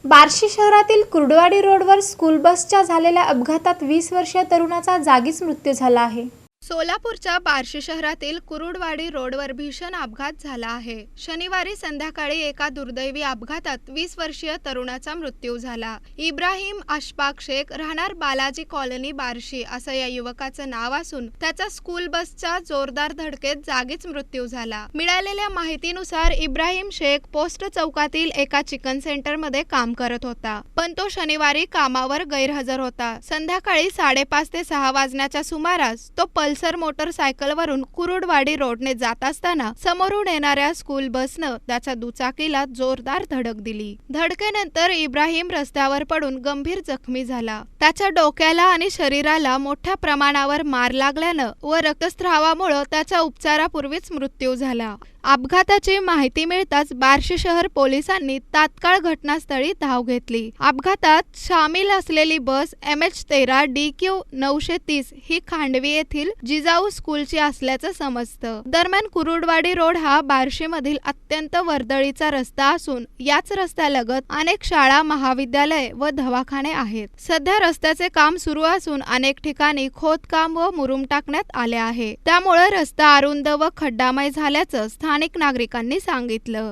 बार्शी शहरातील कुर्डवाडी रोडवर स्कूल बसच्या झालेल्या अपघातात 20 वर्षीय तरुणाचा जागीच मृत्यू झाला आहे। सोलापूरच्या बार्शी शहरातील कुरुडवाडी रोडवर भीषण अपघात झाला आहे। शनिवारी संध्याकाळी एका दुर्दैवी अपघातात 20 वर्षीय तरुणाचा मृत्यू झाला। इब्राहिम अशफाक शेख राहणार बालाजी कॉलनी बार्शी असं या युवकाचं नाव असून त्याचा स्कूल बसच्या जोरदार धडकेत जागीच मृत्यू झाला। मिळालेल्या माहितीनुसार इब्राहिम शेख पोस्ट चौकातील एका चिकन सेंटरमध्ये काम करत होता, पण तो शनिवारी कामावर गैरहजर होता। संध्याकाळी 5:30 ते 6 वाजण्याच्या सुमारास तो पल्सर मोटरसायकलवरून कुरुडवाडी रोडने जात असताना समोरून येणाऱ्या स्कूल बसनं त्याच्या दुचाकीला जोरदार धडक दिली। धडकेनंतर इब्राहिम रस्त्यावर पडून गंभीर जखमी झाला। त्याच्या डोक्याला आणि शरीराला मोठ्या प्रमाणावर मार लागल्यानं व रक्तस्रावामुळे त्याच्या उपचारापूर्वीच मृत्यू झाला। अपघाताची माहिती मिळताच बार्शी शहर पोलिसांनी तात्काळ घटनास्थळी धाव घेतली। अपघातात सामील असलेली बस MH13 DQ 930 ही खांडवी येथील जिजाऊ स्कूलची असल्याचं समजतं। दरम्यान कुरुडवाडी रोड हा बार्शीमधील अत्यंत वर्दळीचा रस्ता असून याच रस्त्यालगत अनेक शाळा, महाविद्यालय व दवाखाने आहेत। सध्या रस्त्याचे काम सुरू असून अनेक ठिकाणी खोदकाम व मुरुम टाकण्यात आले आहे। त्यामुळे रस्ता अरुंद व खड्डामय झाल्याचं स्थानिक नागरिकांनी सांगितलं।